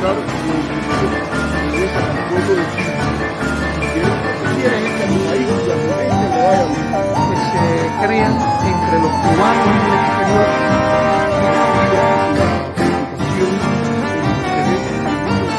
asegurar lo que interesa al pueblo de Chile. Y lo que quieren es que el país donde a la gente le vaya bien. Que se crean entre los cubanos en el exterior la preocupación y el interés genuino.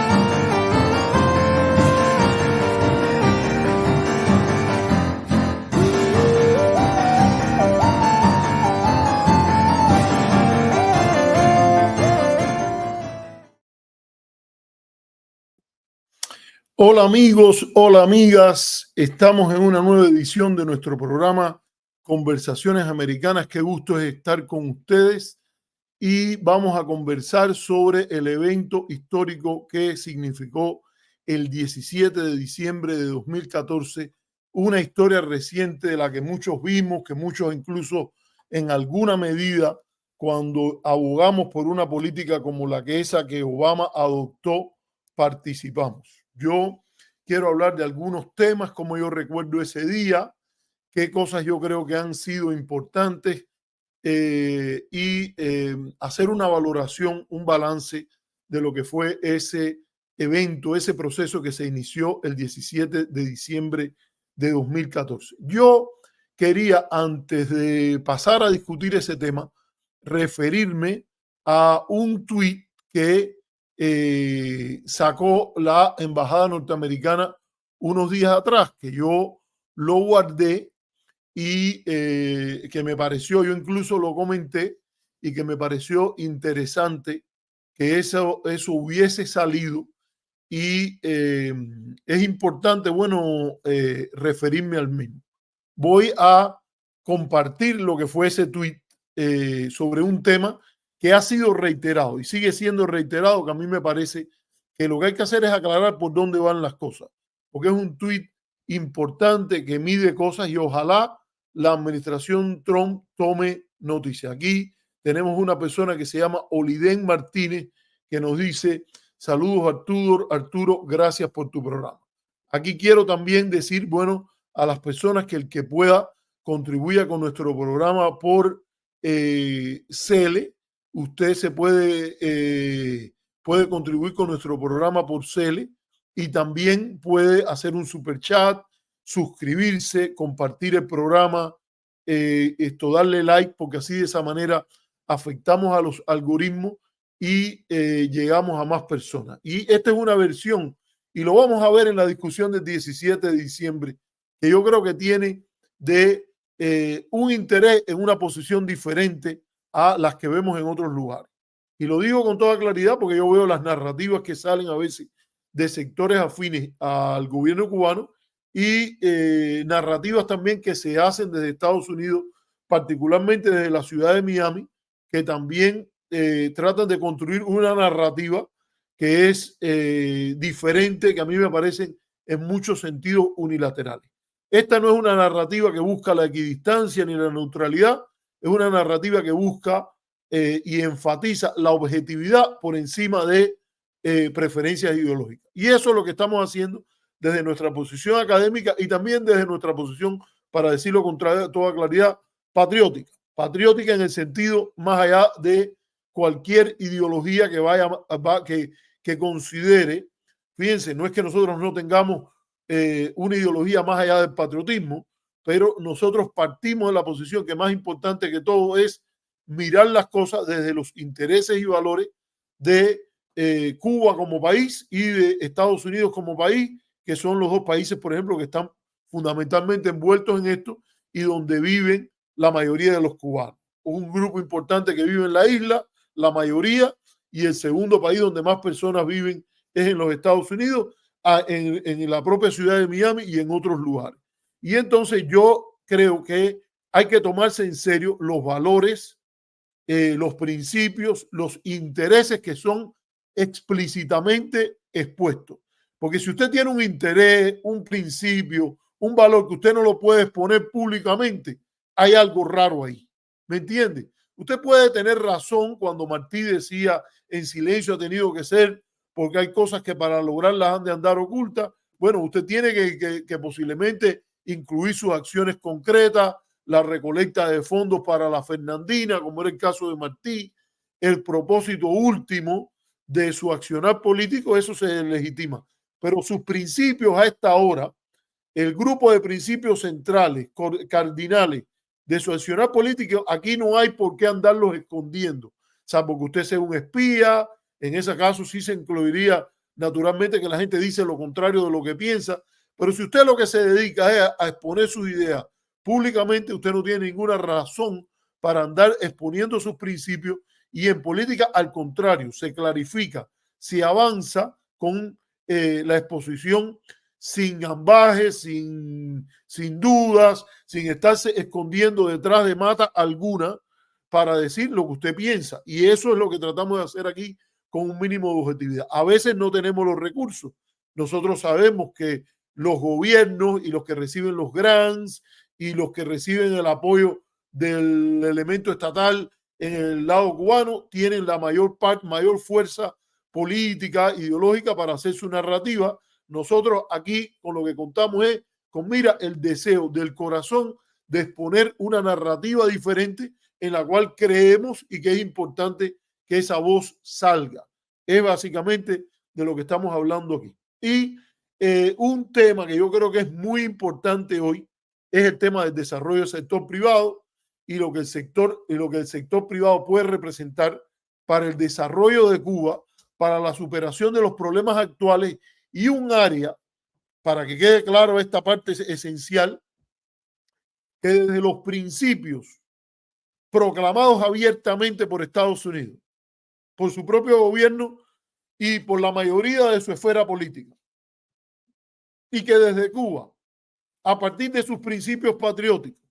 Hola amigos, hola amigas, estamos en una nueva edición de nuestro programa Conversaciones Americanas. Qué gusto es estar con ustedes y vamos a conversar sobre el evento histórico que significó el 17 de diciembre de 2014, una historia reciente de la que muchos vimos, que muchos incluso en alguna medida cuando abogamos por una política como la que esa que Obama adoptó, participamos. Yo quiero hablar de algunos temas, como yo recuerdo ese día, qué cosas yo creo que han sido importantes y hacer una valoración, un balance de lo que fue ese evento, ese proceso que se inició el 17 de diciembre de 2014. Yo quería, antes de pasar a discutir ese tema, referirme a un tuit que sacó la embajada norteamericana unos días atrás, que yo lo guardé y que me pareció, yo incluso lo comenté, y que me pareció interesante que eso hubiese salido. Y es importante, bueno, referirme al mismo. Voy a compartir lo que fue ese tuit sobre un tema que ha sido reiterado y sigue siendo reiterado, que a mí me parece que lo que hay que hacer es aclarar por dónde van las cosas, porque es un tuit importante que mide cosas y ojalá la administración Trump tome noticia. Aquí tenemos una persona que se llama Oliden Martínez que nos dice: saludos Arturo, gracias por tu programa. Aquí quiero también decir, bueno, a las personas que el que pueda contribuya con nuestro programa por Cele. Usted se puede contribuir con nuestro programa por Cele y también puede hacer un super chat, suscribirse, compartir el programa, darle like, porque así de esa manera afectamos a los algoritmos y llegamos a más personas. Y esta es una versión, y lo vamos a ver en la discusión del 17 de diciembre, que yo creo que tiene de un interés en una posición diferente a las que vemos en otros lugares. Y lo digo con toda claridad porque yo veo las narrativas que salen a veces de sectores afines al gobierno cubano y narrativas también que se hacen desde Estados Unidos, particularmente desde la ciudad de Miami, que también tratan de construir una narrativa que es diferente, que a mí me parecen en muchos sentidos unilaterales. Esta no es una narrativa que busca la equidistancia ni la neutralidad, es una narrativa que busca y enfatiza la objetividad por encima de preferencias ideológicas. Y eso es lo que estamos haciendo desde nuestra posición académica y también desde nuestra posición, para decirlo con toda claridad, patriótica. Patriótica en el sentido más allá de cualquier ideología que considere. Fíjense, no es que nosotros no tengamos una ideología más allá del patriotismo, pero nosotros partimos de la posición que más importante que todo es mirar las cosas desde los intereses y valores de Cuba como país y de Estados Unidos como país, que son los dos países, por ejemplo, que están fundamentalmente envueltos en esto y donde viven la mayoría de los cubanos. Un grupo importante que vive en la isla, la mayoría, y el segundo país donde más personas viven es en los Estados Unidos, en la propia ciudad de Miami y en otros lugares. Y entonces yo creo que hay que tomarse en serio los valores, los principios, los intereses que son explícitamente expuestos. Porque si usted tiene un interés, un principio, un valor que usted no lo puede exponer públicamente, hay algo raro ahí. ¿Me entiende? Usted puede tener razón cuando Martí decía en silencio ha tenido que ser porque hay cosas que para lograrlas han de andar ocultas. Bueno, usted tiene que posiblemente incluir sus acciones concretas, la recolecta de fondos para la Fernandina, como era el caso de Martí, el propósito último de su accionar político, eso se legitima. Pero sus principios a esta hora, el grupo de principios centrales, cardinales de su accionar político, aquí no hay por qué andarlos escondiendo, salvo que usted sea un espía. En ese caso sí se incluiría naturalmente que la gente dice lo contrario de lo que piensa, pero si usted lo que se dedica es a exponer sus ideas públicamente, usted no tiene ninguna razón para andar exponiendo sus principios, y en política al contrario, se clarifica, se avanza con la exposición sin ambajes, sin dudas, sin estarse escondiendo detrás de mata alguna para decir lo que usted piensa. Y eso es lo que tratamos de hacer aquí con un mínimo de objetividad. A veces no tenemos los recursos. Nosotros sabemos que los gobiernos y los que reciben los grants y los que reciben el apoyo del elemento estatal en el lado cubano tienen la mayor fuerza política, ideológica para hacer su narrativa. Nosotros aquí con lo que contamos es con, mira, el deseo del corazón de exponer una narrativa diferente en la cual creemos y que es importante que esa voz salga. Es básicamente de lo que estamos hablando aquí. Y un tema que yo creo que es muy importante hoy es el tema del desarrollo del sector privado y lo que el sector privado puede representar para el desarrollo de Cuba, para la superación de los problemas actuales, y un área, para que quede claro esta parte esencial, que desde los principios proclamados abiertamente por Estados Unidos, por su propio gobierno y por la mayoría de su esfera política, y que desde Cuba, a partir de sus principios patrióticos,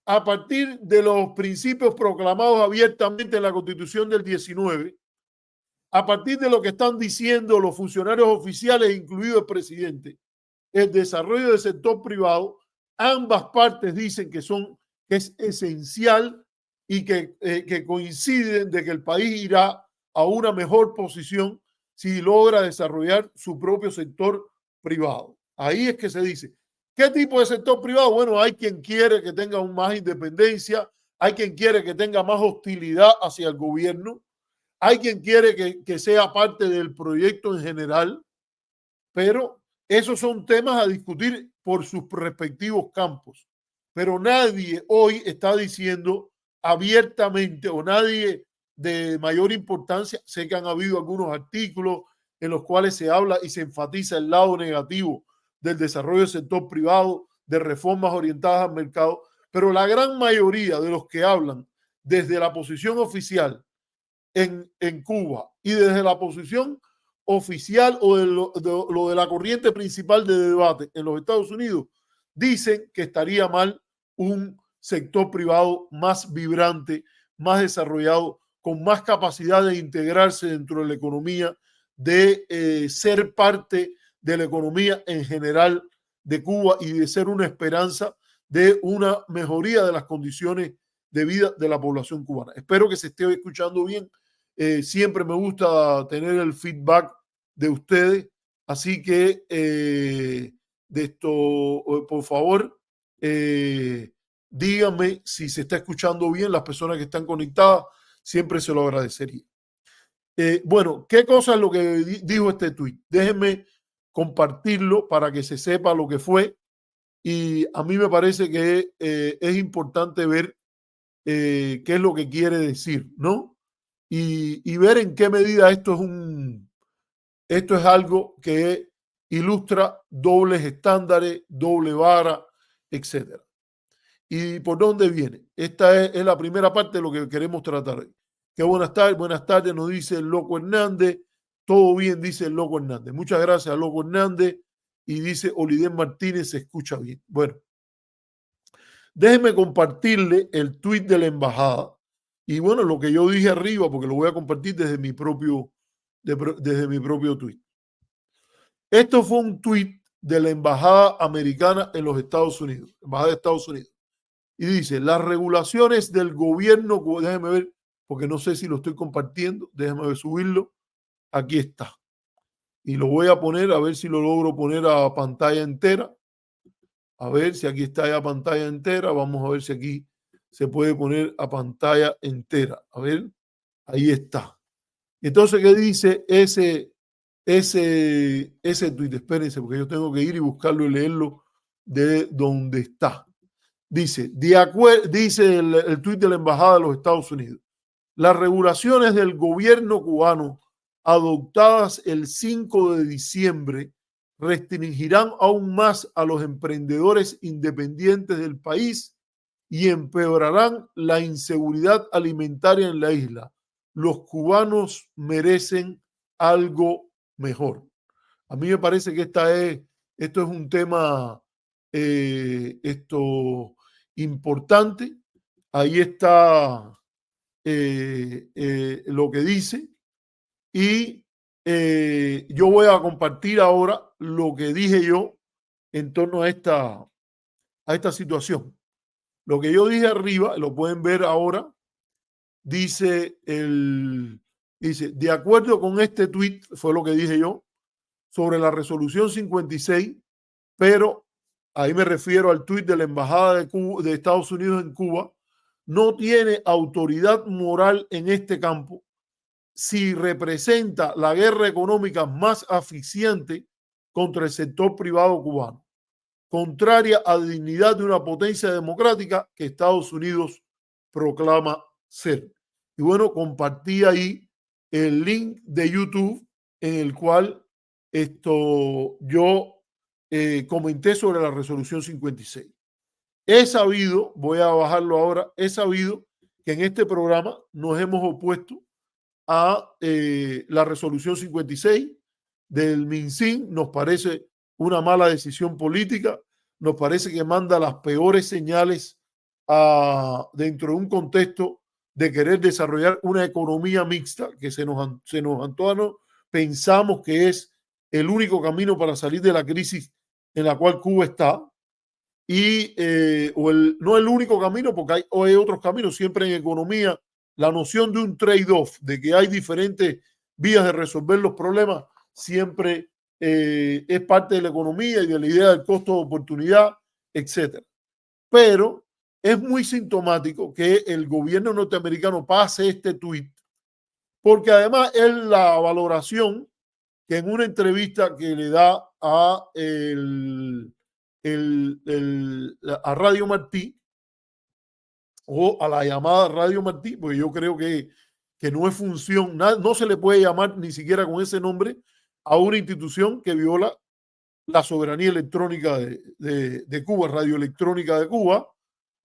a partir de los principios proclamados abiertamente en la Constitución del 19, a partir de lo que están diciendo los funcionarios oficiales, incluido el presidente, el desarrollo del sector privado, ambas partes dicen que es esencial y que coinciden de que el país irá a una mejor posición si logra desarrollar su propio sector privado. Ahí es que se dice, ¿qué tipo de sector privado? Bueno, hay quien quiere que tenga más independencia, hay quien quiere que tenga más hostilidad hacia el gobierno, hay quien quiere que sea parte del proyecto en general, pero esos son temas a discutir por sus respectivos campos. Pero nadie hoy está diciendo abiertamente, o nadie de mayor importancia, sé que han habido algunos artículos en los cuales se habla y se enfatiza el lado negativo del desarrollo del sector privado, de reformas orientadas al mercado, pero la gran mayoría de los que hablan desde la posición oficial en Cuba y desde la posición oficial o de lo de la corriente principal de debate en los Estados Unidos, dicen que estaría mal un sector privado más vibrante, más desarrollado, con más capacidad de integrarse dentro de la economía, de ser parte de la economía en general de Cuba y de ser una esperanza de una mejoría de las condiciones de vida de la población cubana. Espero que se esté escuchando bien. Siempre me gusta tener el feedback de ustedes, así que de esto, por favor, díganme si se está escuchando bien. Las personas que están conectadas, siempre se lo agradecería. Bueno, ¿qué cosa es lo que dijo este tuit? Déjenme compartirlo para que se sepa lo que fue, y a mí me parece que es importante ver qué es lo que quiere decir, ¿no? Y ver en qué medida esto es algo que ilustra dobles estándares, doble vara, etcétera. ¿Y por dónde viene? Esta es la primera parte de lo que queremos tratar hoy. Que buenas tardes, nos dice el Loco Hernández. Todo bien, dice el Loco Hernández. Muchas gracias, Loco Hernández. Y dice Oliden Martínez, se escucha bien. Bueno, déjenme compartirle el tuit de la embajada. Y bueno, lo que yo dije arriba, porque lo voy a compartir desde mi propio tuit. Esto fue un tuit de la embajada americana en los Estados Unidos, embajada de Estados Unidos. Y dice, las regulaciones del gobierno, déjenme ver, porque no sé si lo estoy compartiendo, déjenme ver, subirlo. Aquí está. Y lo voy a poner, a ver si lo logro poner a pantalla entera. A ver si aquí está ya pantalla entera. Vamos a ver si aquí se puede poner a pantalla entera. A ver, ahí está. Entonces, ¿qué dice ese tuit? Espérense, porque yo tengo que ir y buscarlo y leerlo de donde está. Dice, dice el tuit de la Embajada de los Estados Unidos. Las regulaciones del gobierno cubano adoptadas el 5 de diciembre restringirán aún más a los emprendedores independientes del país y empeorarán la inseguridad alimentaria en la isla. Los cubanos merecen algo mejor. A mí me parece que esto es un tema importante. Ahí está lo que dice. Y yo voy a compartir ahora lo que dije yo en torno a esta situación. Lo que yo dije arriba, lo pueden ver ahora, dice, de acuerdo con este tuit, fue lo que dije yo, sobre la resolución 56, pero ahí me refiero al tuit de la Embajada de Estados Unidos en Cuba, no tiene autoridad moral en este campo si representa la guerra económica más asfixiante contra el sector privado cubano, contraria a la dignidad de una potencia democrática que Estados Unidos proclama ser. Y bueno, compartí ahí el link de YouTube en el cual yo comenté sobre la resolución 56. He sabido, voy a bajarlo ahora, he sabido que en este programa nos hemos opuesto a la resolución 56 del MinSIN. Nos parece una mala decisión política, nos parece que manda las peores señales dentro de un contexto de querer desarrollar una economía mixta que se nos antoja, pensamos que es el único camino para salir de la crisis en la cual Cuba está. Y no el único camino, porque hay otros caminos. Siempre en economía, la noción de un trade-off, de que hay diferentes vías de resolver los problemas, siempre es parte de la economía y de la idea del costo de oportunidad, etcétera. Pero es muy sintomático que el gobierno norteamericano pase este tuit, porque además es la valoración que en una entrevista que le da a Radio Martí, o a la llamada Radio Martí, porque yo creo que no es función, no se le puede llamar ni siquiera con ese nombre a una institución que viola la soberanía electrónica de Cuba, radioelectrónica de Cuba.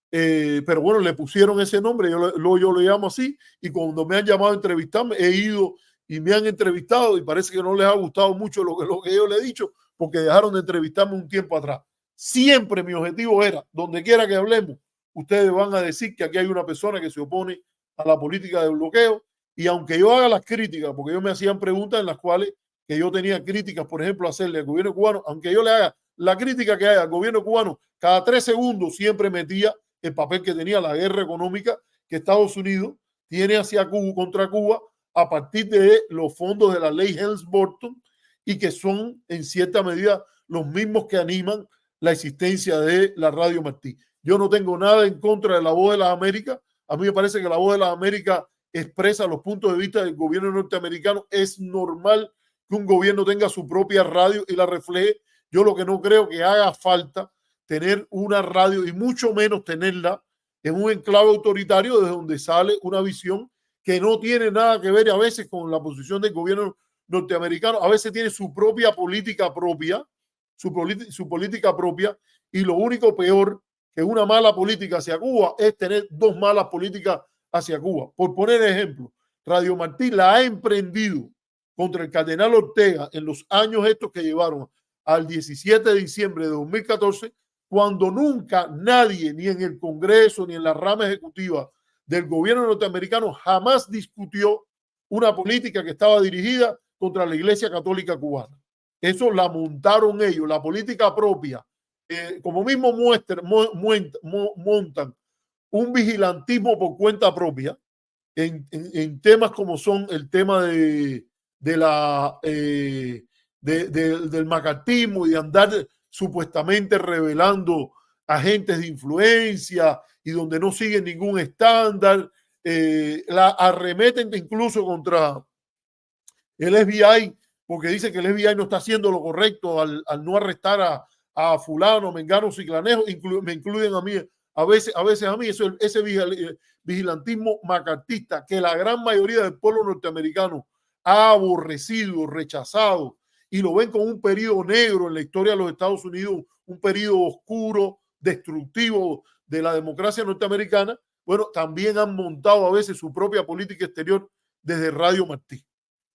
Pero bueno, le pusieron ese nombre, yo lo llamo así, y cuando me han llamado a entrevistarme, he ido y me han entrevistado y parece que no les ha gustado mucho lo que yo le he dicho, porque dejaron de entrevistarme un tiempo atrás. Siempre mi objetivo era, donde quiera que hablemos, ustedes van a decir que aquí hay una persona que se opone a la política de bloqueo, y aunque yo haga las críticas, porque ellos me hacían preguntas en las cuales que yo tenía críticas, por ejemplo, hacerle al gobierno cubano, aunque yo le haga la crítica que haya al gobierno cubano, cada 3 segundos siempre metía el papel que tenía la guerra económica que Estados Unidos tiene hacia Cuba, contra Cuba, a partir de los fondos de la ley Helms-Burton, y que son en cierta medida los mismos que animan la existencia de la Radio Martí. Yo no tengo nada en contra de la Voz de las Américas. A mí me parece que la Voz de las Américas expresa los puntos de vista del gobierno norteamericano. Es normal que un gobierno tenga su propia radio y la refleje. Yo lo que no creo que haga falta tener una radio, y mucho menos tenerla en un enclave autoritario desde donde sale una visión que no tiene nada que ver a veces con la posición del gobierno norteamericano. A veces tiene su propia política propia, su política propia, y lo único peor que una mala política hacia Cuba es tener dos malas políticas hacia Cuba. Por poner ejemplo, Radio Martí la ha emprendido contra el cardenal Ortega en los años estos que llevaron al 17 de diciembre de 2014, cuando nunca nadie, ni en el Congreso, ni en la rama ejecutiva del gobierno norteamericano, jamás discutió una política que estaba dirigida contra la Iglesia Católica Cubana. Eso la montaron ellos, la política propia. Como mismo montan un vigilantismo por cuenta propia en temas como son el tema del macartismo y de andar supuestamente revelando agentes de influencia y donde no siguen ningún estándar. La arremeten incluso contra el FBI, porque dice que el FBI no está haciendo lo correcto al no arrestar a fulano, mengano, ciclanejo, me incluyen a mí, a veces a mí, ese vigilantismo macartista que la gran mayoría del pueblo norteamericano ha aborrecido, rechazado, y lo ven como un periodo negro en la historia de los Estados Unidos, un periodo oscuro, destructivo de la democracia norteamericana. Bueno, también han montado a veces su propia política exterior desde Radio Martí.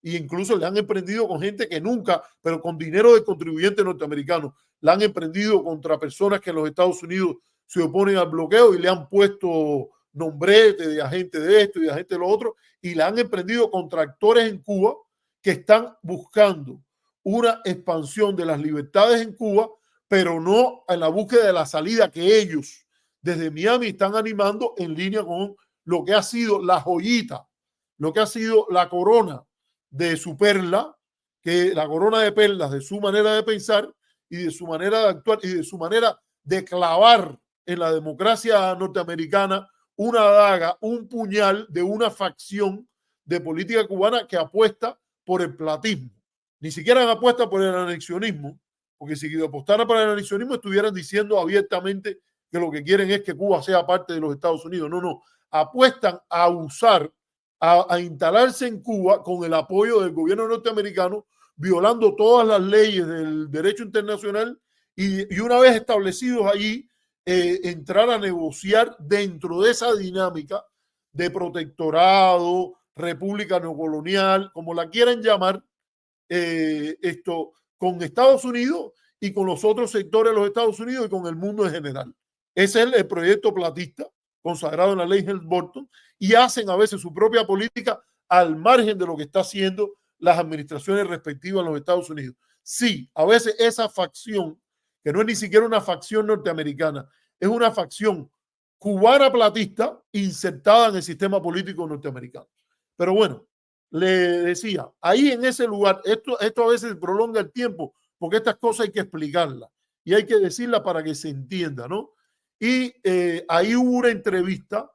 Y incluso le han emprendido con gente que nunca, pero con dinero de contribuyentes norteamericanos, la han emprendido contra personas que en los Estados Unidos se oponen al bloqueo y le han puesto nombrete de agente de esto y de agente de lo otro, y la han emprendido contra actores en Cuba que están buscando una expansión de las libertades en Cuba, pero no en la búsqueda de la salida que ellos desde Miami están animando en línea con lo que ha sido la joyita, lo que ha sido la corona de su perla, que la corona de perlas de su manera de pensar y de su manera de actuar y de su manera de clavar en la democracia norteamericana una daga, un puñal de una facción de política cubana que apuesta por el platismo. Ni siquiera apuesta por el anexionismo, porque si apostara por el anexionismo estuvieran diciendo abiertamente que lo que quieren es que Cuba sea parte de los Estados Unidos. No, no. Apuestan a usar, a instalarse en Cuba con el apoyo del gobierno norteamericano, violando todas las leyes del derecho internacional y una vez establecidos allí, entrar a negociar dentro de esa dinámica de protectorado, república neocolonial, como la quieran llamar, con Estados Unidos y con los otros sectores de los Estados Unidos y con el mundo en general. Ese es el proyecto platista consagrado en la ley Helms-Burton, y hacen a veces su propia política al margen de lo que está haciendo las administraciones respectivas en los Estados Unidos. Sí, a veces esa facción, que no es ni siquiera una facción norteamericana, es una facción cubana platista insertada en el sistema político norteamericano. Pero bueno, le decía, ahí en ese lugar, esto a veces prolonga el tiempo, porque estas cosas hay que explicarlas y hay que decirlas para que se entienda, ¿no? Y ahí hubo una entrevista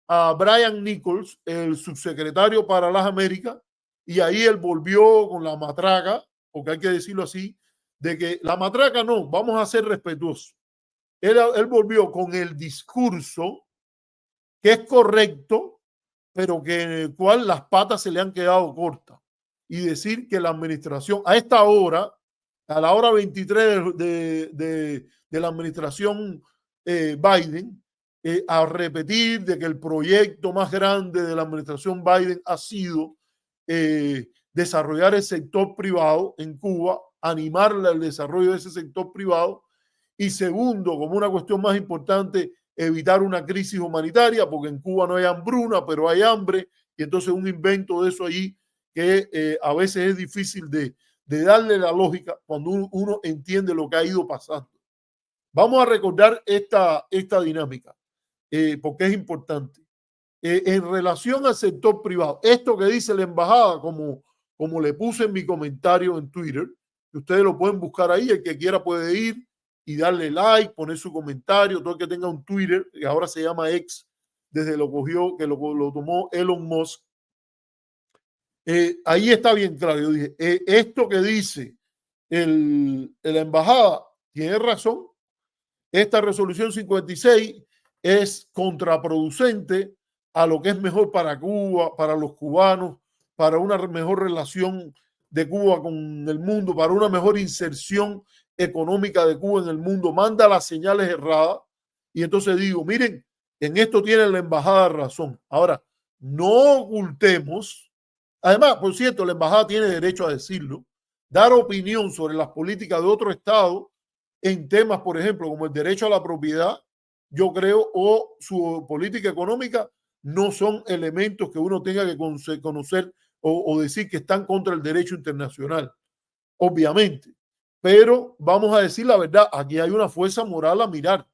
a Brian Nichols, el subsecretario para las Américas, y ahí él volvió con la matraca, porque hay que decirlo así, de que la matraca no, vamos a ser respetuosos. Él volvió con el discurso que es correcto, pero que en el cual las patas se le han quedado cortas. Y decir que la administración, a esta hora, a la hora 23 de la administración Biden, a repetir de que el proyecto más grande de la administración Biden ha sido desarrollar el sector privado en Cuba, animarle al desarrollo de ese sector privado, y segundo, como una cuestión más importante, evitar una crisis humanitaria, porque en Cuba no hay hambruna, pero hay hambre, y entonces un invento de eso allí que a veces es difícil de darle la lógica cuando uno entiende lo que ha ido pasando. Vamos a recordar esta dinámica, porque es importante. En relación al sector privado, esto que dice la embajada, como le puse en mi comentario en Twitter, que ustedes lo pueden buscar ahí, el que quiera puede ir y darle like, poner su comentario, todo el que tenga un Twitter, que ahora se llama X, desde lo cogió, que lo tomó Elon Musk. Ahí está bien claro. Yo dije, esto que dice la embajada tiene razón. Esta resolución 56 es contraproducente a lo que es mejor para Cuba, para los cubanos, para una mejor relación de Cuba con el mundo, para una mejor inserción económica de Cuba en el mundo. Manda las señales erradas. Y entonces digo, miren, en esto tiene la embajada razón. Ahora, no ocultemos. Además, por cierto, la embajada tiene derecho a decirlo, dar opinión sobre las políticas de otro estado en temas, por ejemplo, como el derecho a la propiedad, yo creo, o su política económica, no son elementos que uno tenga que conocer o decir que están contra el derecho internacional, obviamente. Pero vamos a decir la verdad, aquí hay una fuerza moral a mirar.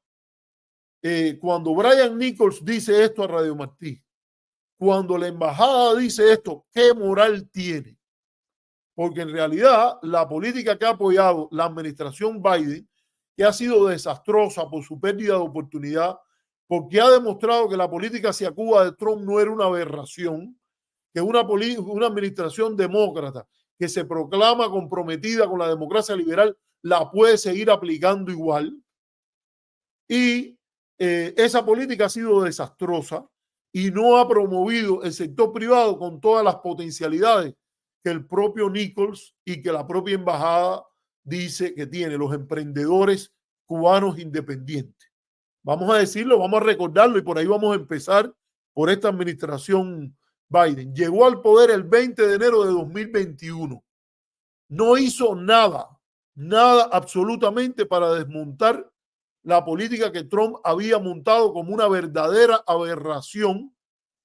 Cuando Brian Nichols dice esto a Radio Martí, cuando la embajada dice esto, ¿qué moral tiene? Porque en realidad la política que ha apoyado la administración Biden, que ha sido desastrosa por su pérdida de oportunidad, porque ha demostrado que la política hacia Cuba de Trump no era una aberración, que una administración demócrata que se proclama comprometida con la democracia liberal, la puede seguir aplicando igual. Y esa política ha sido desastrosa y no ha promovido el sector privado con todas las potencialidades que el propio Nichols y que la propia embajada dice que tiene, los emprendedores cubanos independientes. Vamos a decirlo, vamos a recordarlo y por ahí vamos a empezar por esta administración Biden. Llegó al poder el 20 de enero de 2021. No hizo nada, nada absolutamente para desmontar la política que Trump había montado como una verdadera aberración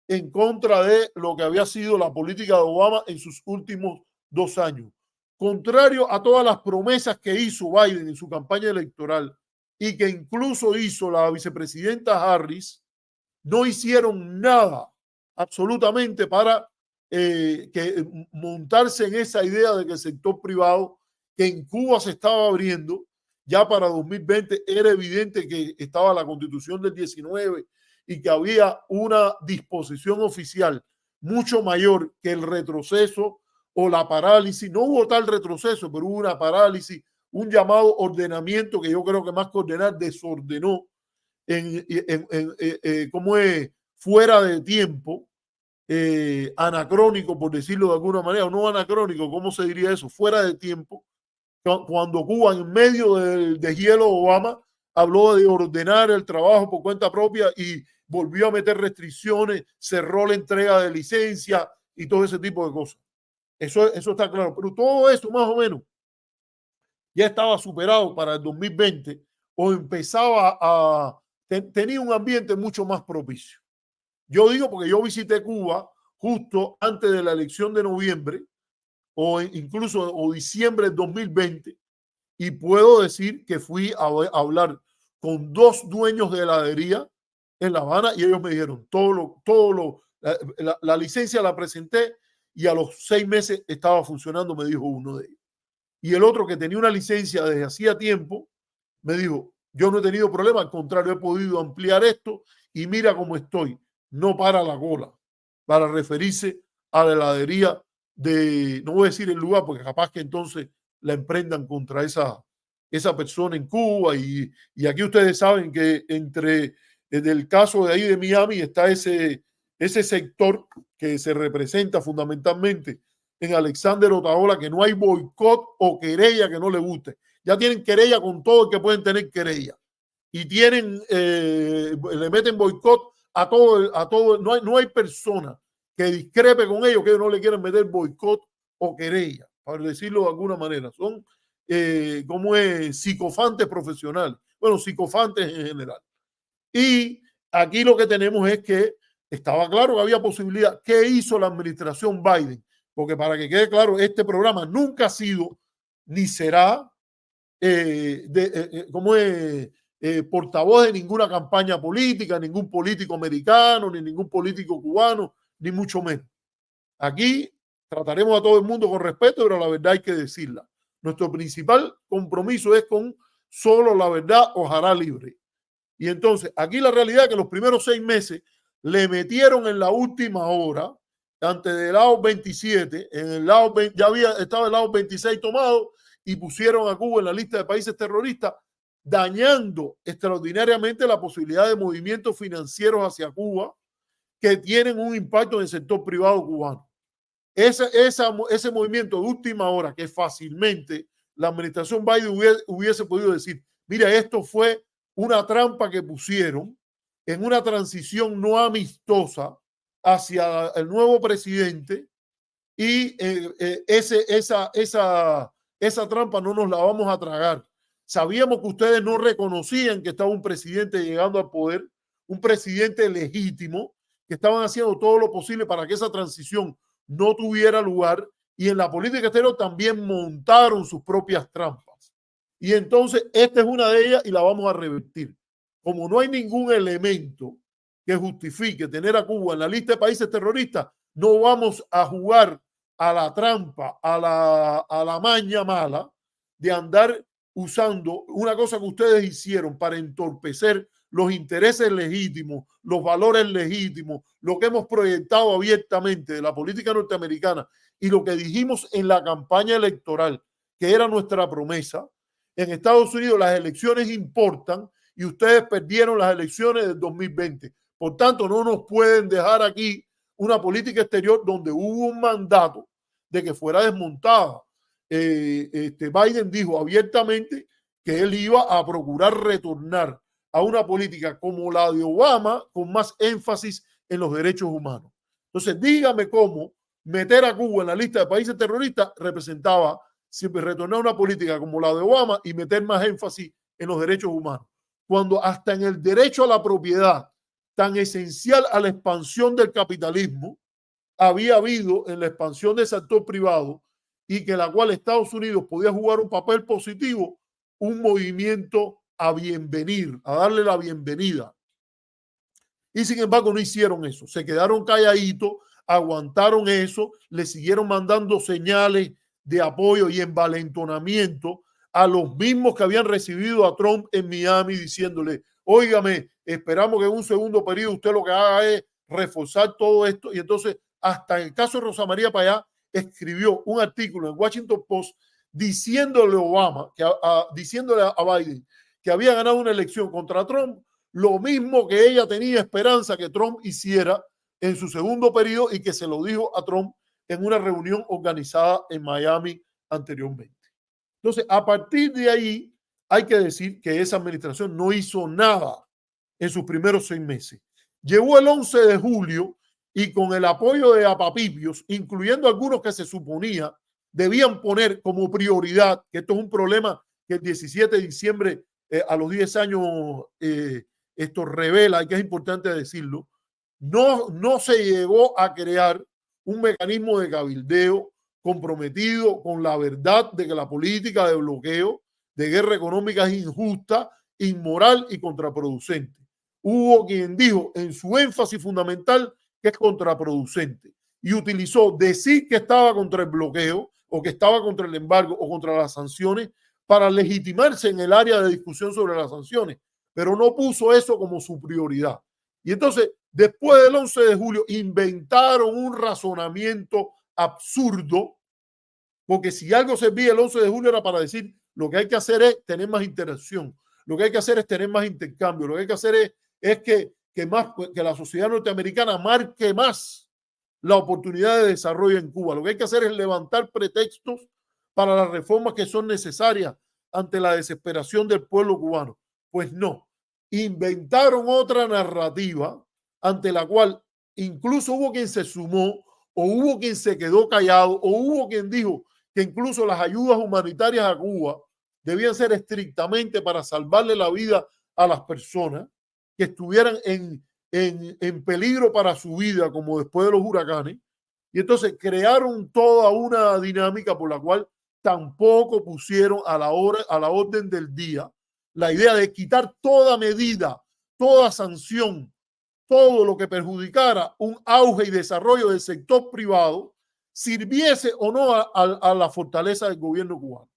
en contra de lo que había sido la política de Obama en sus últimos 2 años. Contrario a todas las promesas que hizo Biden en su campaña electoral y que incluso hizo la vicepresidenta Harris, no hicieron nada absolutamente para montarse en esa idea de que el sector privado que en Cuba se estaba abriendo ya para 2020 era evidente que estaba la Constitución del 19 y que había una disposición oficial mucho mayor que el retroceso o la parálisis. No hubo tal retroceso, pero hubo una parálisis, un llamado ordenamiento que yo creo que más que ordenar desordenó como es fuera de tiempo, anacrónico, por decirlo de alguna manera, o no anacrónico, ¿cómo se diría eso? Fuera de tiempo, cuando Cuba, en medio de hielo Obama, habló de ordenar el trabajo por cuenta propia y volvió a meter restricciones, cerró la entrega de licencia y todo ese tipo de cosas. Eso está claro, pero todo eso más o menos ya estaba superado para el 2020 o empezaba tenía un ambiente mucho más propicio. Yo digo porque yo visité Cuba justo antes de la elección de noviembre o incluso diciembre del 2020 y puedo decir que fui a hablar con 2 dueños de heladería en La Habana y ellos me dijeron la licencia la presenté y a los 6 meses estaba funcionando, me dijo uno de ellos. Y el otro que tenía una licencia desde hacía tiempo me dijo, yo no he tenido problema, al contrario, he podido ampliar esto y mira cómo estoy, no para la cola, para referirse a la heladería de, no voy a decir el lugar porque capaz que entonces la emprendan contra esa persona en Cuba y aquí ustedes saben que entre el caso de ahí de Miami está ese sector que se representa fundamentalmente en Alexander Otaola, que no hay boicot o querella que no le guste. Ya tienen querella con todo el que pueden tener querella. Y tienen, le meten boicot a todo. No hay persona que discrepe con ellos que ellos no le quieren meter boicot o querella, para decirlo de alguna manera. Son como psicofantes profesionales. Bueno, psicofantes en general. Y aquí lo que tenemos es que estaba claro que había posibilidad. ¿Qué hizo la administración Biden? Porque para que quede claro, este programa nunca ha sido ni será portavoz de ninguna campaña política, ningún político americano, ni ningún político cubano, ni mucho menos. Aquí trataremos a todo el mundo con respeto, pero la verdad hay que decirla. Nuestro principal compromiso es con solo la verdad os hará libre. Y entonces, aquí la realidad es que los primeros 6 meses le metieron en la última hora, antes del lado 27, en el lado 20, estaba el lado 26 tomado y pusieron a Cuba en la lista de países terroristas, dañando extraordinariamente la posibilidad de movimientos financieros hacia Cuba que tienen un impacto en el sector privado cubano. Ese movimiento de última hora que fácilmente la administración Biden hubiese podido decir, mira, esto fue una trampa que pusieron en una transición no amistosa hacia el nuevo presidente y esa trampa no nos la vamos a tragar. Sabíamos que ustedes no reconocían que estaba un presidente llegando al poder, un presidente legítimo, que estaban haciendo todo lo posible para que esa transición no tuviera lugar y en la política exterior también montaron sus propias trampas. Y entonces esta es una de ellas y la vamos a revertir. Como no hay ningún elemento que justifique tener a Cuba en la lista de países terroristas, no vamos a jugar a la trampa, a la maña mala de andar usando una cosa que ustedes hicieron para entorpecer los intereses legítimos, los valores legítimos, lo que hemos proyectado abiertamente de la política norteamericana y lo que dijimos en la campaña electoral, que era nuestra promesa. En Estados Unidos las elecciones importan y ustedes perdieron las elecciones del 2020. Por tanto, no nos pueden dejar aquí una política exterior donde hubo un mandato de que fuera desmontada. Biden dijo abiertamente que él iba a procurar retornar a una política como la de Obama, con más énfasis en los derechos humanos. Entonces, dígame cómo meter a Cuba en la lista de países terroristas representaba siempre retornar a una política como la de Obama y meter más énfasis en los derechos humanos. Cuando hasta en el derecho a la propiedad, tan esencial a la expansión del capitalismo, había habido en la expansión del sector privado y que la cual Estados Unidos podía jugar un papel positivo, un movimiento a bienvenir, a darle la bienvenida. Y sin embargo no hicieron eso, se quedaron calladitos, aguantaron eso, le siguieron mandando señales de apoyo y envalentonamiento a los mismos que habían recibido a Trump en Miami diciéndole, óigame, esperamos que en un segundo periodo usted lo que haga es reforzar todo esto. Y entonces, hasta en el caso de Rosa María Payá, escribió un artículo en Washington Post diciéndole a Obama, diciéndole a Biden que había ganado una elección contra Trump, lo mismo que ella tenía esperanza que Trump hiciera en su segundo periodo y que se lo dijo a Trump en una reunión organizada en Miami anteriormente. Entonces, a partir de ahí, hay que decir que esa administración no hizo nada en sus primeros 6 meses. Llegó el 11 de julio y con el apoyo de apapipios, incluyendo algunos que se suponía debían poner como prioridad, que esto es un problema que el 17 de diciembre a los 10 años esto revela, y que es importante decirlo, no se llegó a crear un mecanismo de cabildeo comprometido con la verdad de que la política de bloqueo, de guerra económica es injusta, inmoral y contraproducente. Hubo quien dijo en su énfasis fundamental que es contraproducente y utilizó decir que estaba contra el bloqueo o que estaba contra el embargo o contra las sanciones para legitimarse en el área de discusión sobre las sanciones, pero no puso eso como su prioridad. Y entonces, después del 11 de julio, inventaron un razonamiento absurdo, porque si algo servía el 11 de julio era para decir lo que hay que hacer es tener más interacción, lo que hay que hacer es tener más intercambio, lo que hay que hacer es que la sociedad norteamericana marque más la oportunidad de desarrollo en Cuba. Lo que hay que hacer es levantar pretextos para las reformas que son necesarias ante la desesperación del pueblo cubano. Pues no, inventaron otra narrativa ante la cual incluso hubo quien se sumó o hubo quien se quedó callado o hubo quien dijo que incluso las ayudas humanitarias a Cuba debían ser estrictamente para salvarle la vida a las personas que estuvieran en peligro para su vida, como después de los huracanes. Y entonces crearon toda una dinámica por la cual tampoco pusieron a la orden del día la idea de quitar toda medida, toda sanción, todo lo que perjudicara un auge y desarrollo del sector privado, sirviese o no a la fortaleza del gobierno cubano.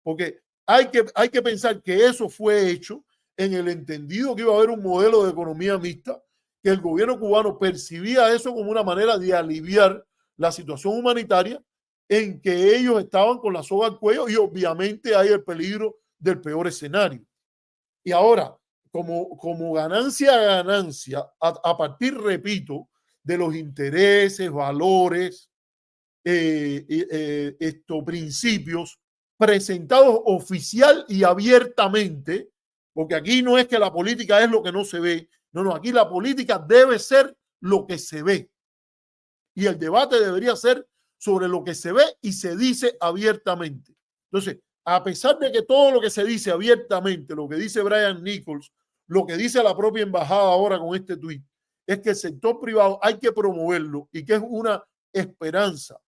Porque hay que pensar que eso fue hecho en el entendido que iba a haber un modelo de economía mixta, que el gobierno cubano percibía eso como una manera de aliviar la situación humanitaria en que ellos estaban con la soga al cuello y obviamente hay el peligro del peor escenario. Y ahora, como ganancia, a partir, repito, de los intereses, valores, estos principios presentados oficial y abiertamente, porque aquí no es que la política es lo que no se ve, no, aquí la política debe ser lo que se ve. Y el debate debería ser sobre lo que se ve y se dice abiertamente. Entonces, a pesar de que todo lo que se dice abiertamente, lo que dice Brian Nichols, lo que dice la propia embajada ahora con este tuit, es que el sector privado hay que promoverlo y que es una esperanza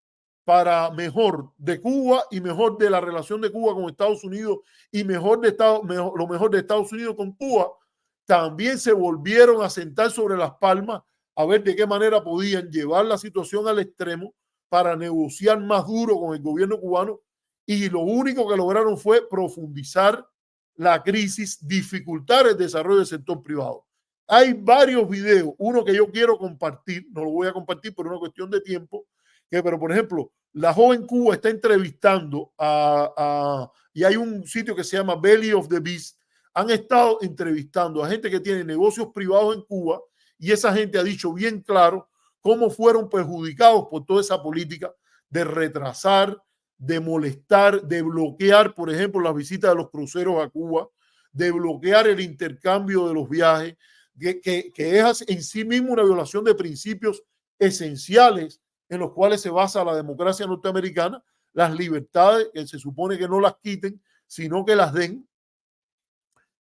para mejor de Cuba y mejor de la relación de Cuba con Estados Unidos y lo mejor de Estados Unidos con Cuba, también se volvieron a sentar sobre las palmas a ver de qué manera podían llevar la situación al extremo para negociar más duro con el gobierno cubano y lo único que lograron fue profundizar la crisis, dificultar el desarrollo del sector privado. Hay varios videos, uno que yo quiero compartir, no lo voy a compartir por una cuestión de tiempo, pero por ejemplo, la joven Cuba está entrevistando y hay un sitio que se llama Belly of the Beast, han estado entrevistando a gente que tiene negocios privados en Cuba y esa gente ha dicho bien claro cómo fueron perjudicados por toda esa política de retrasar, de molestar, de bloquear, por ejemplo, las visitas de los cruceros a Cuba, de bloquear el intercambio de los viajes, que es en sí mismo una violación de principios esenciales en los cuales se basa la democracia norteamericana, las libertades, que se supone que no las quiten, sino que las den.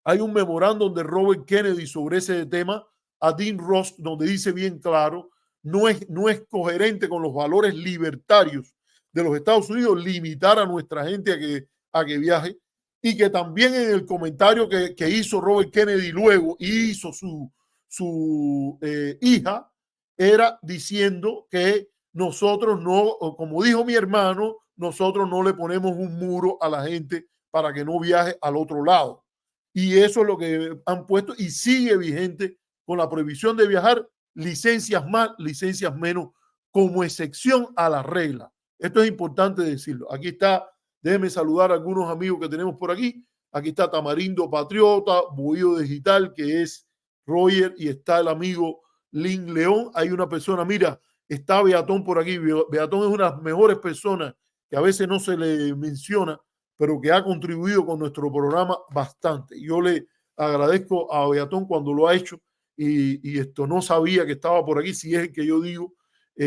Hay un memorándum de Robert Kennedy sobre ese tema a Dean Ross, donde dice bien claro, no es coherente con los valores libertarios de los Estados Unidos limitar a nuestra gente a que viaje, y que también en el comentario que hizo Robert Kennedy luego hizo su hija, era diciendo que nosotros no, como dijo mi hermano, nosotros no le ponemos un muro a la gente para que no viaje al otro lado. Y eso es lo que han puesto y sigue vigente con la prohibición de viajar, licencias más, licencias menos, como excepción a la regla. Esto es importante decirlo. Aquí está, déjenme saludar a algunos amigos que tenemos por aquí. Aquí está Tamarindo Patriota, Bohío Digital, que es Roger, y está el amigo Lin León. Hay una persona, mira, está Beatón por aquí. Beatón es una de las mejores personas que a veces no se le menciona, pero que ha contribuido con nuestro programa bastante. Yo le agradezco a Beatón cuando lo ha hecho y esto no sabía que estaba por aquí, si es el que yo digo,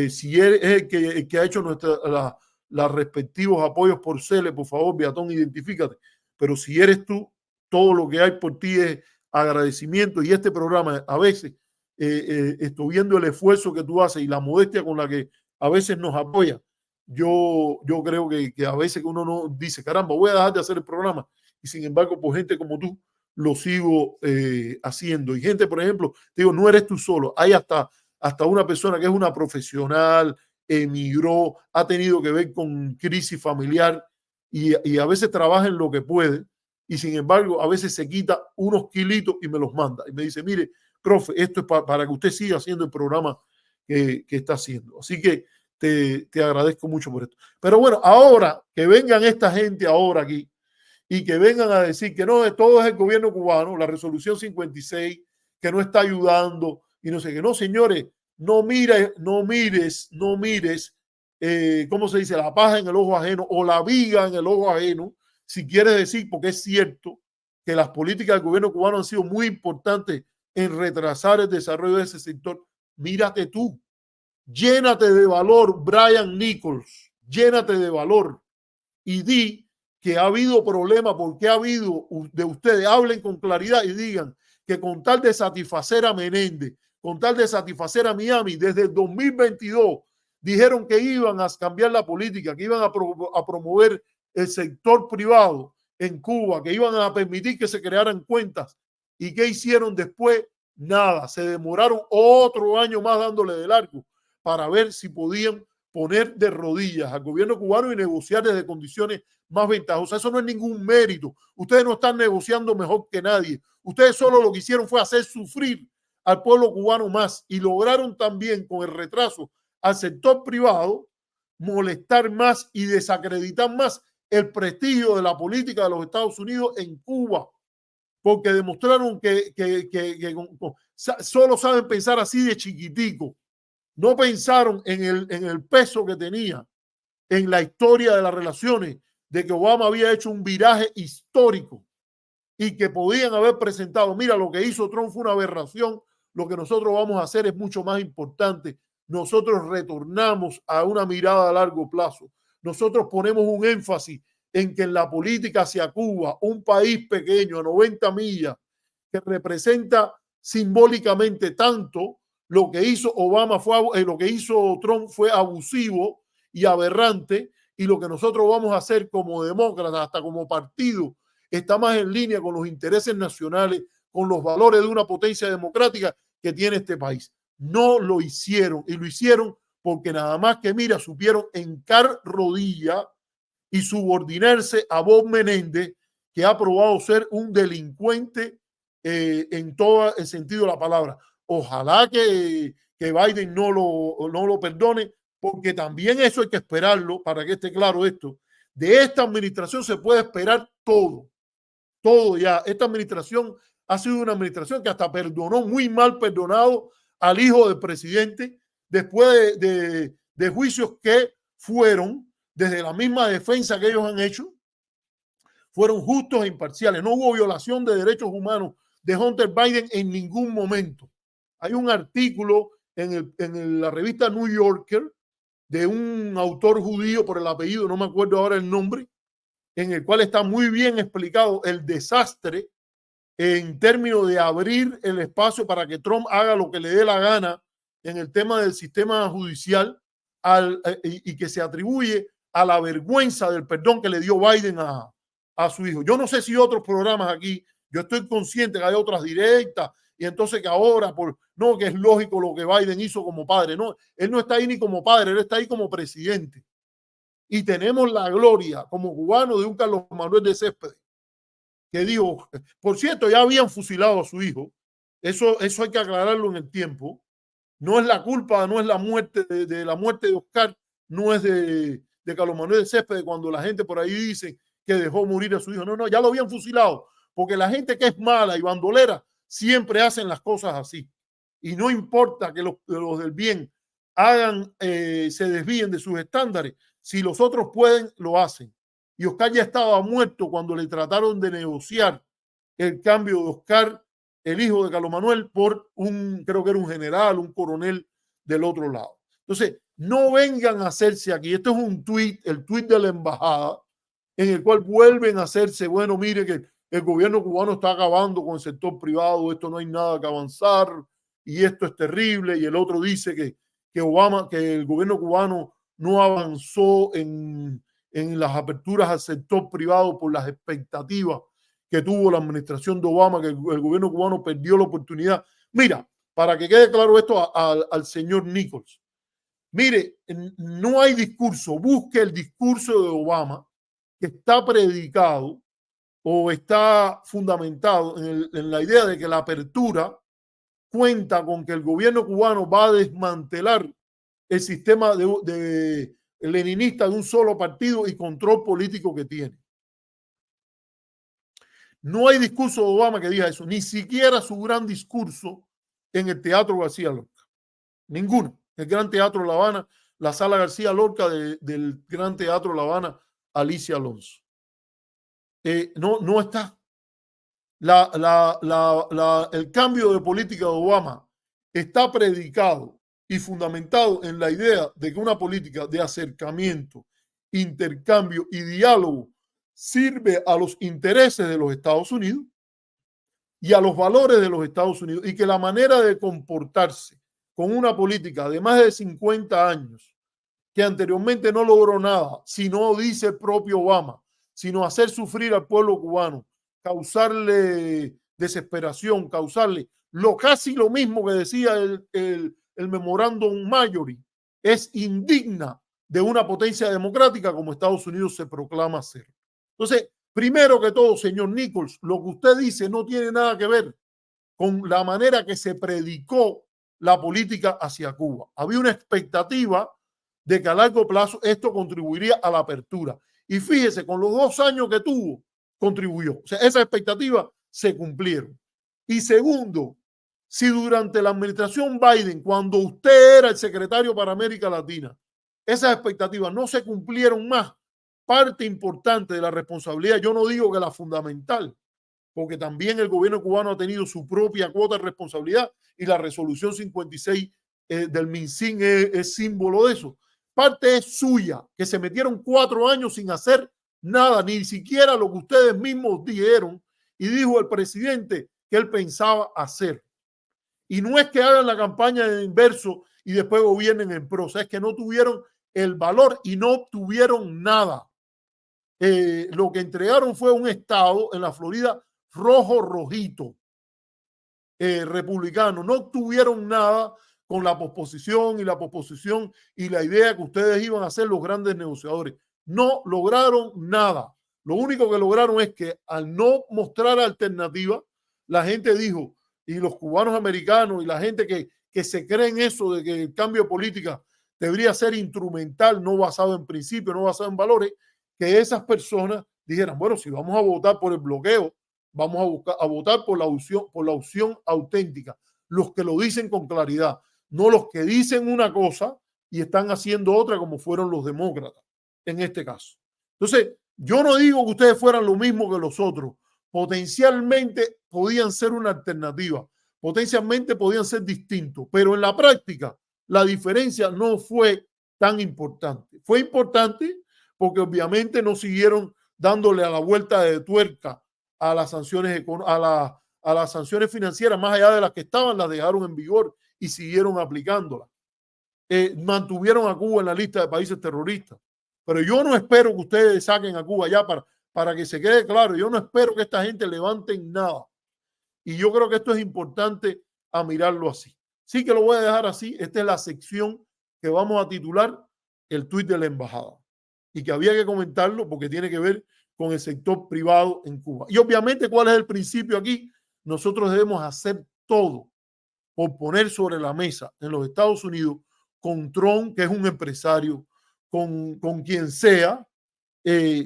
si es el que ha hecho los respectivos apoyos por Cele, por favor, Beatón, identifícate. Pero si eres tú, todo lo que hay por ti es agradecimiento y este programa a veces, estoy viendo el esfuerzo que tú haces y la modestia con la que a veces nos apoya. Yo creo que a veces uno no dice, caramba, voy a dejar de hacer el programa. Y sin embargo, por gente como tú, lo sigo haciendo. Y gente, por ejemplo, digo, no eres tú solo. Hay hasta una persona que es una profesional, emigró, ha tenido que ver con crisis familiar y a veces trabaja en lo que puede. Y sin embargo, a veces se quita unos kilitos y me los manda. Y me dice, mire, profe, esto es para que usted siga haciendo el programa que está haciendo. Así que te agradezco mucho por esto. Pero bueno, ahora que vengan esta gente ahora aquí y que vengan a decir que no, todo es el gobierno cubano, la resolución 56, que no está ayudando y no sé qué. No, señores, no mires, ¿cómo se dice? La paja en el ojo ajeno o la viga en el ojo ajeno, si quieres decir, porque es cierto que las políticas del gobierno cubano han sido muy importantes en retrasar el desarrollo de ese sector. Mírate tú. Llénate de valor, Brian Nichols, llénate de valor y di que ha habido problemas, porque ha habido de ustedes, hablen con claridad y digan que con tal de satisfacer a Menéndez, con tal de satisfacer a Miami, desde el 2022 dijeron que iban a cambiar la política, que iban a promover el sector privado en Cuba, que iban a permitir que se crearan cuentas. ¿Y qué hicieron después? Nada, se demoraron otro año más dándole de largo para ver si podían poner de rodillas al gobierno cubano y negociar desde condiciones más ventajosas. Eso no es ningún mérito. Ustedes no están negociando mejor que nadie. Ustedes solo lo que hicieron fue hacer sufrir al pueblo cubano más y lograron también con el retraso al sector privado molestar más y desacreditar más el prestigio de la política de los Estados Unidos en Cuba, porque demostraron que solo saben pensar así de chiquitico. No pensaron en el peso que tenía en la historia de las relaciones, de que Obama había hecho un viraje histórico y que podían haber presentado, mira, lo que hizo Trump fue una aberración, lo que nosotros vamos a hacer es mucho más importante. Nosotros retornamos a una mirada a largo plazo. Nosotros ponemos un énfasis en que en la política hacia Cuba, un país pequeño a 90 millas, que representa simbólicamente tanto, lo que hizo Obama lo que hizo Trump fue abusivo y aberrante, y lo que nosotros vamos a hacer como demócratas, hasta como partido, está más en línea con los intereses nacionales, con los valores de una potencia democrática que tiene este país. No lo hicieron, y lo hicieron porque nada más que, mira, supieron hincar rodilla y subordinarse a Bob Menéndez, que ha probado ser un delincuente en todo el sentido de la palabra. Ojalá que Biden no lo perdone, porque también eso hay que esperarlo, para que esté claro esto. De esta administración se puede esperar todo, todo ya. Esta administración ha sido una administración que hasta perdonó, muy mal perdonado, al hijo del presidente, después de juicios que fueron, desde la misma defensa que ellos han hecho, fueron justos e imparciales. No hubo violación de derechos humanos de Hunter Biden en ningún momento. Hay un artículo en la revista New Yorker de un autor judío por el apellido, no me acuerdo ahora el nombre, en el cual está muy bien explicado el desastre en términos de abrir el espacio para que Trump haga lo que le dé la gana en el tema del sistema judicial y que se atribuye a la vergüenza del perdón que le dio Biden a su hijo. Yo no sé si otros programas aquí, yo estoy consciente que hay otras directas y entonces que ahora, no, que es lógico lo que Biden hizo como padre. No, él no está ahí ni como padre, él está ahí como presidente. Y tenemos la gloria como cubano de un Carlos Manuel de Céspedes, que dijo, por cierto, ya habían fusilado a su hijo. Eso hay que aclararlo en el tiempo. No es la culpa, no es la muerte de la muerte de Oscar, no es de Carlos Manuel de Céspedes, cuando la gente por ahí dice que dejó morir a su hijo. No, no, ya lo habían fusilado, porque la gente que es mala y bandolera siempre hacen las cosas así. Y no importa que los del bien hagan, se desvíen de sus estándares, si los otros pueden, lo hacen. Y Oscar ya estaba muerto cuando le trataron de negociar el cambio de Oscar, el hijo de Carlos Manuel, por creo que era un general, un coronel del otro lado. Entonces, no vengan a hacerse aquí. Esto es un tuit, el tuit de la embajada, en el cual vuelven a hacerse, bueno, mire que el gobierno cubano está acabando con el sector privado, esto no hay nada que avanzar y esto es terrible. Y el otro dice que el gobierno cubano no avanzó en las aperturas al sector privado por las expectativas que tuvo la administración de Obama, que el gobierno cubano perdió la oportunidad. Mira, para que quede claro esto al señor Nichols, mire, no hay discurso, busque el discurso de Obama que está predicado o está fundamentado en la idea de que la apertura cuenta con que el gobierno cubano va a desmantelar el sistema de leninista de un solo partido y control político que tiene. No hay discurso de Obama que diga eso, ni siquiera su gran discurso en el Teatro García Lorca. Ninguno. El Gran Teatro La Habana, la Sala García Lorca del Gran Teatro La Habana, Alicia Alonso. No está. El cambio de política de Obama está predicado y fundamentado en la idea de que una política de acercamiento, intercambio y diálogo sirve a los intereses de los Estados Unidos y a los valores de los Estados Unidos, y que la manera de comportarse con una política de más de 50 años que anteriormente no logró nada, sino, dice el propio Obama, sino hacer sufrir al pueblo cubano, causarle desesperación, causarle casi lo mismo que decía el memorándum Marjorie, es indigna de una potencia democrática como Estados Unidos se proclama ser. Entonces, primero que todo, señor Nichols, lo que usted dice no tiene nada que ver con la manera que se predicó la política hacia Cuba. Había una expectativa de que a largo plazo esto contribuiría a la apertura. Y fíjese, con los 2 años que tuvo, contribuyó. O sea, esas expectativas se cumplieron. Y segundo, si durante la administración Biden, cuando usted era el secretario para América Latina, esas expectativas no se cumplieron más, parte importante de la responsabilidad, yo no digo que la fundamental, porque también el gobierno cubano ha tenido su propia cuota de responsabilidad y la resolución 56 del MinSIN es símbolo de eso. Parte es suya, que se metieron 4 años sin hacer nada, ni siquiera lo que ustedes mismos dijeron y dijo el presidente que él pensaba hacer. Y no es que hagan la campaña de inverso y después gobiernen en prosa, es que no tuvieron el valor y no obtuvieron nada. Lo que entregaron fue un estado en la Florida rojito, republicano. No obtuvieron nada con la posposición y la idea que ustedes iban a ser los grandes negociadores. no lograron nada. Lo único que lograron es que al no mostrar alternativa, la gente dijo, y los cubanos americanos y la gente que se cree en eso de que el cambio de política debería ser instrumental, no basado en principios, no basado en valores, que esas personas dijeran, bueno, si vamos a votar por el bloqueo, vamos a votar por la opción auténtica. Los que lo dicen con claridad, no los que dicen una cosa y están haciendo otra como fueron los demócratas en este caso. Entonces, yo no digo que ustedes fueran lo mismo que los otros. Potencialmente podían ser una alternativa, potencialmente podían ser distintos, pero en la práctica la diferencia no fue tan importante. Fue importante porque obviamente no siguieron dándole a la vuelta de tuerca a las sanciones, a las sanciones financieras, más allá de las que estaban, las dejaron en vigor y siguieron aplicándolas. Mantuvieron a Cuba en la lista de países terroristas. Pero yo no espero que ustedes saquen a Cuba ya para que se quede claro. Yo no espero que esta gente levante nada. Y yo creo que esto es importante a mirarlo así. Sí que lo voy a dejar así. Esta es la sección que vamos a titular el tuit de la embajada. Y que había que comentarlo porque tiene que ver con el sector privado en Cuba. Y obviamente, ¿cuál es el principio aquí? Nosotros debemos hacer todo por poner sobre la mesa en los Estados Unidos con Trump, que es un empresario, con quien sea,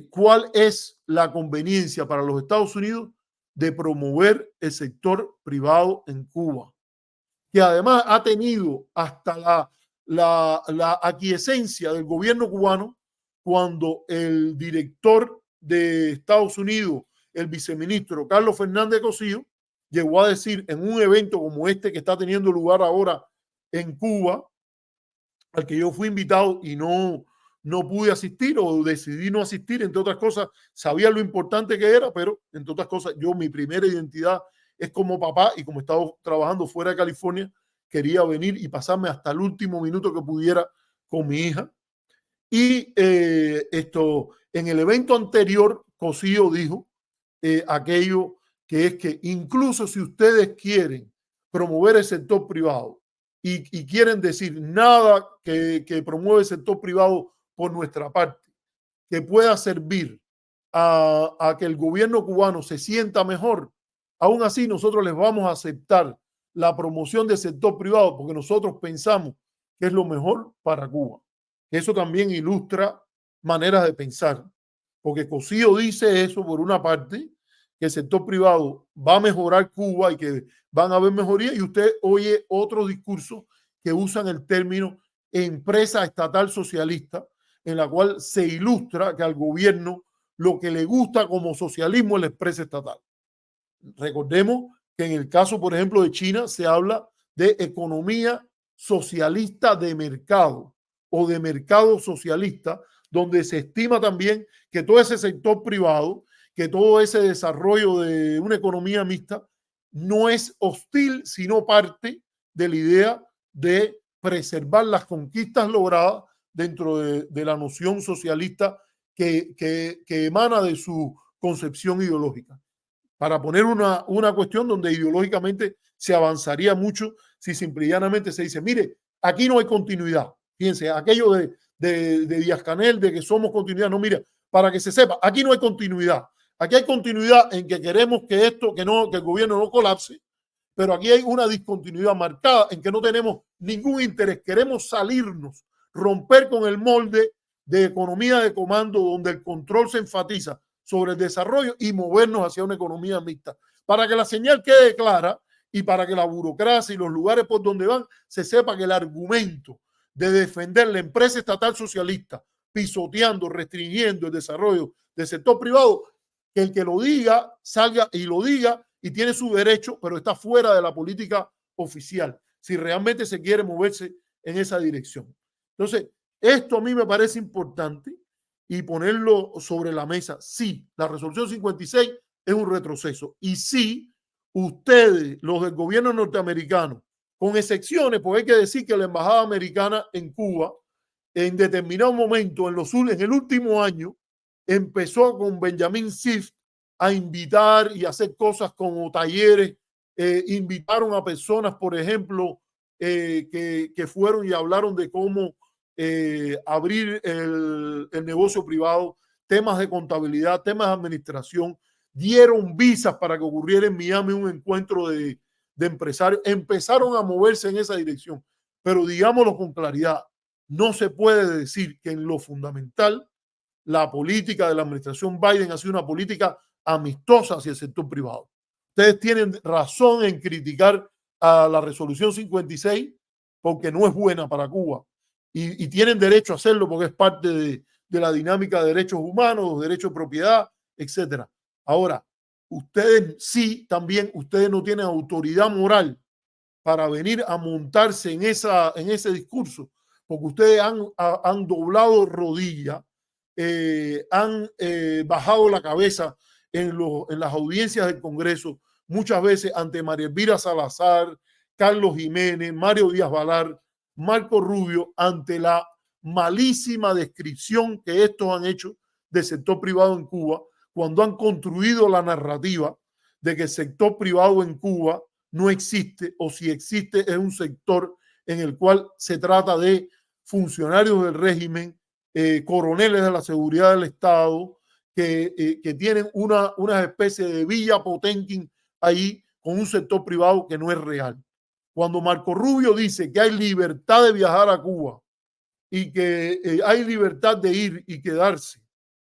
cuál es la conveniencia para los Estados Unidos de promover el sector privado en Cuba, que además ha tenido hasta la aquiescencia del gobierno cubano cuando el director de Estados Unidos, el viceministro Carlos Fernández Cosío, llegó a decir en un evento como este que está teniendo lugar ahora en Cuba, al que yo fui invitado y no pude asistir o decidí no asistir, entre otras cosas, sabía lo importante que era, pero entre otras cosas, yo mi primera identidad es como papá y como estaba trabajando fuera de California, quería venir y pasarme hasta el último minuto que pudiera con mi hija. Y en el evento anterior, Cosío dijo aquello que es que incluso si ustedes quieren promover el sector privado y quieren decir nada que promueve el sector privado por nuestra parte, que pueda servir a que el gobierno cubano se sienta mejor, aún así nosotros les vamos a aceptar la promoción del sector privado porque nosotros pensamos que es lo mejor para Cuba. Eso también ilustra maneras de pensar, porque Cosío dice eso por una parte, que el sector privado va a mejorar Cuba y que van a haber mejoría, y usted oye otros discursos que usan el término empresa estatal socialista, en la cual se ilustra que al gobierno lo que le gusta como socialismo es la empresa estatal. Recordemos que en el caso, por ejemplo, de China se habla de economía socialista de mercado o de mercado socialista, donde se estima también que todo ese sector privado, que todo ese desarrollo de una economía mixta no es hostil, sino parte de la idea de preservar las conquistas logradas dentro de la noción socialista que emana de su concepción ideológica. Para poner una cuestión donde ideológicamente se avanzaría mucho si simplemente se dice, mire, aquí no hay continuidad. Fíjense, aquello de Díaz-Canel, de que somos continuidad, no, mira, para que se sepa, aquí no hay continuidad. Aquí hay continuidad en que queremos que el gobierno no colapse, pero aquí hay una discontinuidad marcada en que no tenemos ningún interés. Queremos salirnos, romper con el molde de economía de comando donde el control se enfatiza sobre el desarrollo y movernos hacia una economía mixta. Para que la señal quede clara y para que la burocracia y los lugares por donde van se sepa que el argumento de defender la empresa estatal socialista pisoteando, restringiendo el desarrollo del sector privado, que el que lo diga salga y lo diga y tiene su derecho, pero está fuera de la política oficial, si realmente se quiere moverse en esa dirección. Entonces, esto a mí me parece importante y ponerlo sobre la mesa. Sí, la resolución 56 es un retroceso y sí, ustedes, los del gobierno norteamericano, con excepciones, pues hay que decir que la embajada americana en Cuba, en determinado momento, en el último año, empezó con Benjamin Swift a invitar y hacer cosas como talleres, invitaron a personas, por ejemplo, que fueron y hablaron de cómo abrir el negocio privado, temas de contabilidad, temas de administración. Dieron visas para que ocurriera en Miami un encuentro de empresarios. Empezaron a moverse en esa dirección. Pero digámoslo con claridad, no se puede decir que en lo fundamental la política de la administración Biden ha sido una política amistosa hacia el sector privado. Ustedes tienen razón en criticar a la resolución 56 porque no es buena para Cuba y tienen derecho a hacerlo porque es parte de la dinámica de derechos humanos, derechos de propiedad, etcétera. Ahora, ustedes sí, también ustedes no tienen autoridad moral para venir a montarse en ese discurso, porque ustedes han doblado rodilla, han bajado la cabeza en las audiencias del Congreso, muchas veces ante María Elvira Salazar, Carlos Jiménez, Mario Díaz Balar, Marco Rubio, ante la malísima descripción que estos han hecho del sector privado en Cuba, cuando han construido la narrativa de que el sector privado en Cuba no existe, o si existe es un sector en el cual se trata de funcionarios del régimen, coroneles de la seguridad del Estado, que tienen una especie de Villa Potenkin ahí con un sector privado que no es real. Cuando Marco Rubio dice que hay libertad de viajar a Cuba y que hay libertad de ir y quedarse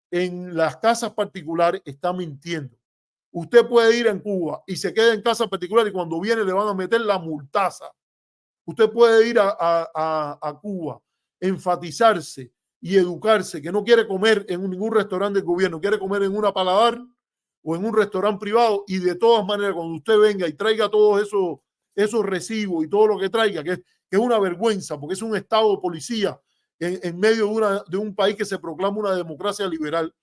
en las casas particulares, está mintiendo. Usted puede ir en Cuba y se queda en casa particular y cuando viene le van a meter la multaza. Usted puede ir a Cuba, enfatizarse y educarse, que no quiere comer en ningún restaurante del gobierno, quiere comer en una paladar o en un restaurante privado, y de todas maneras cuando usted venga y traiga todos esos recibos y todo lo que traiga, que es una vergüenza porque es un estado de policía en medio de un país que se proclama una democracia liberal.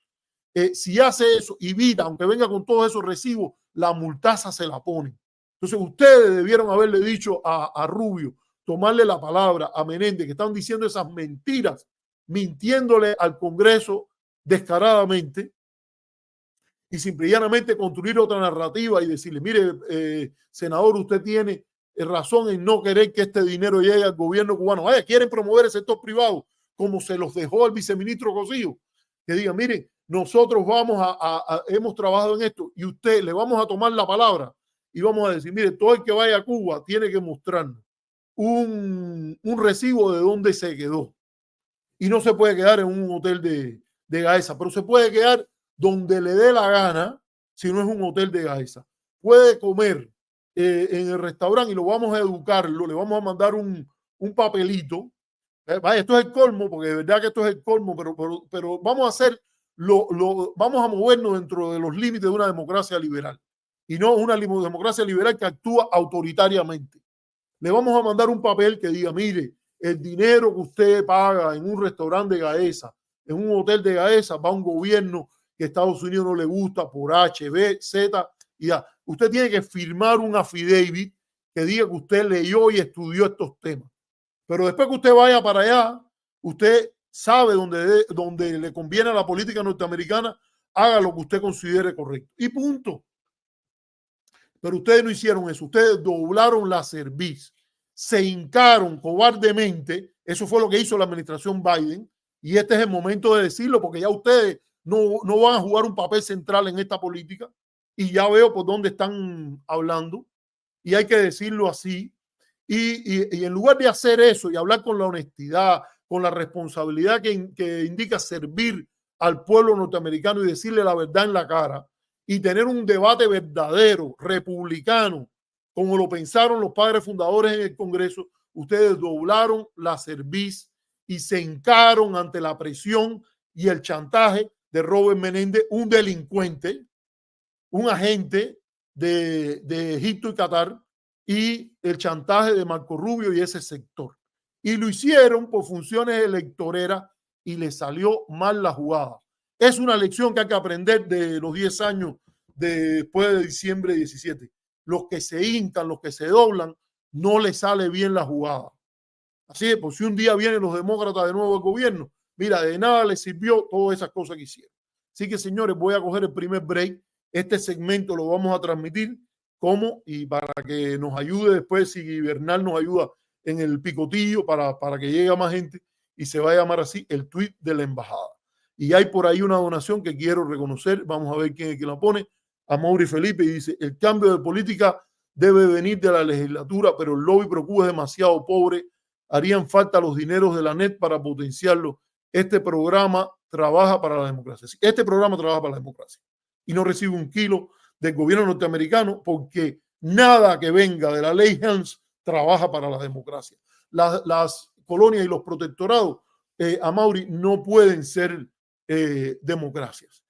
Si hace eso y vida, aunque venga con todos esos recibos, la multaza se la ponen. Entonces ustedes debieron haberle dicho a Rubio, tomarle la palabra a Menéndez, que están diciendo esas mentiras, mintiéndole al Congreso descaradamente, y simplemente construir otra narrativa y decirle, mire, senador, usted tiene razón en no querer que este dinero llegue al gobierno cubano. Vaya, quieren promover el sector privado, como se los dejó el viceministro Cosillo, que diga, mire, nosotros hemos trabajado en esto y usted le vamos a tomar la palabra y vamos a decir, mire, todo el que vaya a Cuba tiene que mostrarnos un recibo de dónde se quedó. Y no se puede quedar en un hotel de Gaesa, pero se puede quedar donde le dé la gana, si no es un hotel de Gaesa. Puede comer en el restaurante y lo vamos a educarlo, le vamos a mandar un papelito. Vaya, esto es el colmo, porque de verdad que esto es el colmo, pero vamos a hacer vamos a movernos dentro de los límites de una democracia liberal y no una democracia liberal que actúa autoritariamente. Le vamos a mandar un papel que diga, mire, el dinero que usted paga en un restaurante de Gaesa, en un hotel de Gaesa, va a un gobierno que a Estados Unidos no le gusta por H, B, Z y A. Usted tiene que firmar un affidavit que diga que usted leyó y estudió estos temas. Pero después que usted vaya para allá, usted sabe dónde le conviene a la política norteamericana, haga lo que usted considere correcto. Y punto. Pero ustedes no hicieron eso. Ustedes doblaron la cerviz, se hincaron cobardemente. Eso fue lo que hizo la administración Biden. Y este es el momento de decirlo, porque ya ustedes no van a jugar un papel central en esta política. Y ya veo por dónde están hablando. Y hay que decirlo así. Y en lugar de hacer eso y hablar con la honestidad, con la responsabilidad que indica servir al pueblo norteamericano y decirle la verdad en la cara y tener un debate verdadero, republicano, como lo pensaron los padres fundadores en el Congreso, ustedes doblaron la cerviz y se hincaron ante la presión y el chantaje de Robert Menéndez, un delincuente, un agente de Egipto y Qatar, y el chantaje de Marco Rubio y ese sector. Y lo hicieron por funciones electoreras y le salió mal la jugada. Es una lección que hay que aprender de los 10 años después de diciembre 17. Los que se hincan, los que se doblan, no les sale bien la jugada. Así es, pues si un día vienen los demócratas de nuevo al gobierno, mira, de nada les sirvió todas esas cosas que hicieron. Así que, señores, voy a coger el primer break. Este segmento lo vamos a transmitir y para que nos ayude después, si Bernal nos ayuda en el picotillo para que llegue a más gente. y se va a llamar así el tuit de la embajada. Y hay por ahí una donación que quiero reconocer, vamos a ver quién es quien la pone, a Mauri Felipe, y dice: el cambio de política debe venir de la legislatura, pero el lobby pro Cuba es demasiado pobre, harían falta los dineros de la NET para potenciarlo. Este programa trabaja para la democracia. Este programa trabaja para la democracia y no recibe un kilo del gobierno norteamericano, porque nada que venga de la ley Helms trabaja para la democracia. Las colonias y los protectorados, Amaury, no pueden ser democracias.